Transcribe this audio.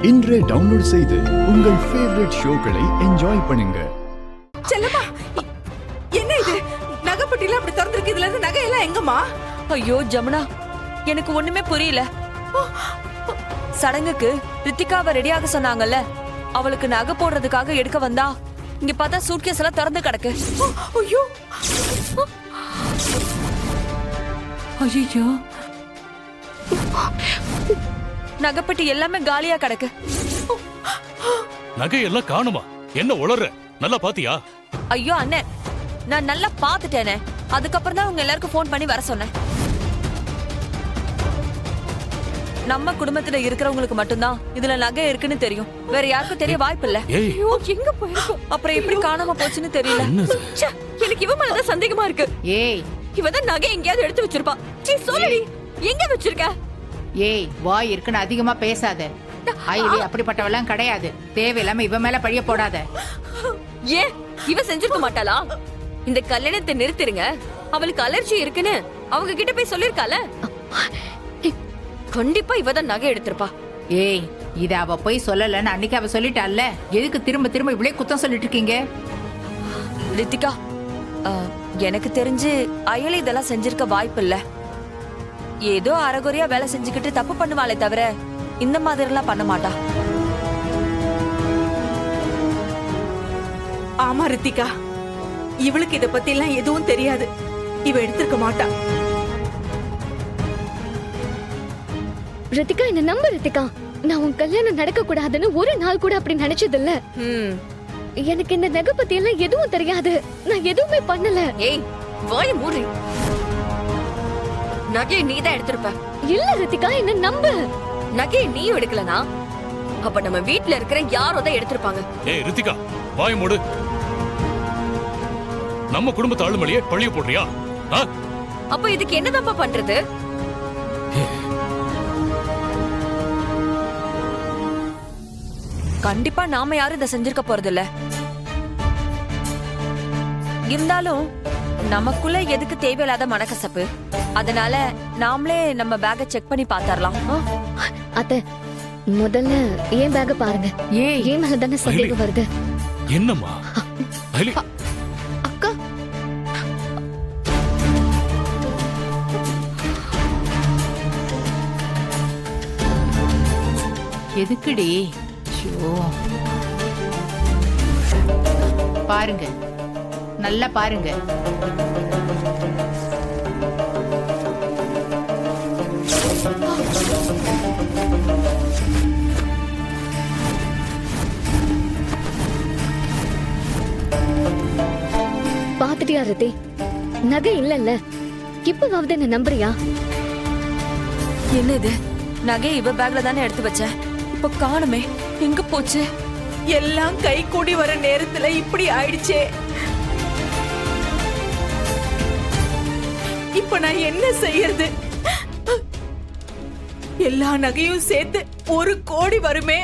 இன்றே டவுன்லோட் செய்து உங்கள் ஃபேவரட் ஷோக்களை என்ஜாய் பண்ணுங்க. செல்லம்மா, என்ன இது? நகைப்பட்டியில அப்படி திறந்திருக்கு. இதுல இருந்து நகை எல்லாம் எங்கம்மா? ஐயோ ஜமுனா, எனக்கு ஒண்ணுமே புரியல. சடங்குக்கு ரித்திகாவை ரெடியாக சொன்னாங்கல்ல, அவளுக்கு நகை போடுறதுக்காக எடுக்க வந்தா இங்க பார்த்தா சூட்கேஸ் எல்லாம் திறந்து கிடக்கு. ஐயோ ஐயோ, நகைப்பட்டி எல்லாமே காலியா கிடக்கு. நகை எல்லாம் காணுமா? என்ன உளற? நல்லா பாத்தியா? ஐயோ அண்ணே, நான் நல்லா பாத்துட்டேனே. அதுக்கப்புறம் தான் உங்க எல்லாருக்கும் போன் பண்ணி வர சொன்னேன். நம்ம குடும்பத்துல இருக்கிறவங்களுக்கு மட்டும்தான் இதுல நகை இருக்குன்னு தெரியும். வேற யாருக்கும் தெரிய வாய்ப்பு இல்ல. ஐயோ, எங்க போயிருக்கோம்? அப்புறம் எப்படி காணாம போச்சுன்னு தெரியல. ச்சே, எனக்கு இவ மேலதான் சந்தேகமா இருக்கு. ஏய், இவதான் நகை எங்கேயாவது எடுத்து வச்சிருப்பா. சீ, சொல்லுடி, எங்க வச்சிருக்க? ஏய், வாய் இருக்குன்னு அதிகமா பேசாத. ஐலி அப்படிப்பட்டவெல்லாம் கிடையாது. தேவையில்லாம இவ மேல பழிய போடாத. ஏன் இவ செஞ்சிருக்க மாட்டாளா? இந்த கல்யாணத்தை நிறுத்திருங்க, அவளுக்கு அலர்ஜி இருக்குன்னு அவங்க கிட்ட போய் சொல்லிருக்கால. கண்டிப்பா இவதான் நகை எடுத்திருப்பா. ஏய், இத அவ போய் சொல்லலன்னு அன்னைக்கு அவ சொல்லிட்டால. எதுக்கு திரும்ப திரும்ப இவ்வளவு குத்தம் சொல்லிட்டு இருக்கீங்க? ரித்திகா, எனக்கு தெரிஞ்சு அயல் இதெல்லாம் செஞ்சிருக்க வாய்ப்பு இல்ல. ஏதோ அரைகுறையா வேலை செஞ்சுக்கிட்டு தப்பு பண்ணுவாளே தவிர இந்த மாதிரி எல்லாம் பண்ண மாட்டா. ஆமா ரித்திகா, இவளுக்கு இத பத்தி எல்லாம் எதுவும் தெரியாது. இவ எடுத்திருக்க மாட்டா. ரித்திகா, என்ன நம்ப ரித்திகா. நான் உன் கல்யாணம் நடக்க கூடாதுன்னு ஒரு நாள் கூட அப்படி நினைச்சது இல்ல. எனக்கு இந்த நகை பத்தி எல்லாம் எதுவும் தெரியாது. நான் எதுவுமே பண்ணல. ஏய், வாய மூடு. நகையை நீ தான் எடுத்திருப்ப. இல்ல ரித்திகா, என்ன நம்பு. நகையை நீயும் எடுக்கலனா அப்ப நம்ம வீட்ல இருக்கிற யாரோ தான் எடுத்திருப்பாங்க. ஏய் ரித்திகா, வாய் மூடு. நம்ம குடும்பத்து ஆளுமலையே பழிய போடுறியா? அப்ப இதுக்கு என்னதான்ப்பா பண்றது? கண்டிப்பா நாம யாரும் இதை செஞ்சிருக்க போறது இல்ல. இருந்தாலும் நமக்குள்ள எதுக்கு தேவையில்லாத மனக்கசப்பு? அதனால நாமளே நம்ம பேக்கை செக் பண்ணி பாத்தரலாம். அத்தை, முதல்ல ஏன் பேக்க பாருங்க. ஏன் மேல தானே சந்தேகம் வருது. என்னம்மா? அக்கா, எதுக்குடி? பாருங்க, நல்லா பாருங்க. பாத்துட்டியா ரித்தி? நகை இல்லல்ல. இப்பவாவது என்ன நம்புறியா? என்ன இது? நகை இவ பேக்ல தானே எடுத்து வச்சேன். இப்ப காணுமே, எங்க போச்சு? எல்லாம் கை கூடி வர நேரத்துல இப்படி ஆயிடுச்சே. இப்ப நான் என்ன செய்யறது? எல்லா நகையும் சேர்த்து 1 கோடி வருமே.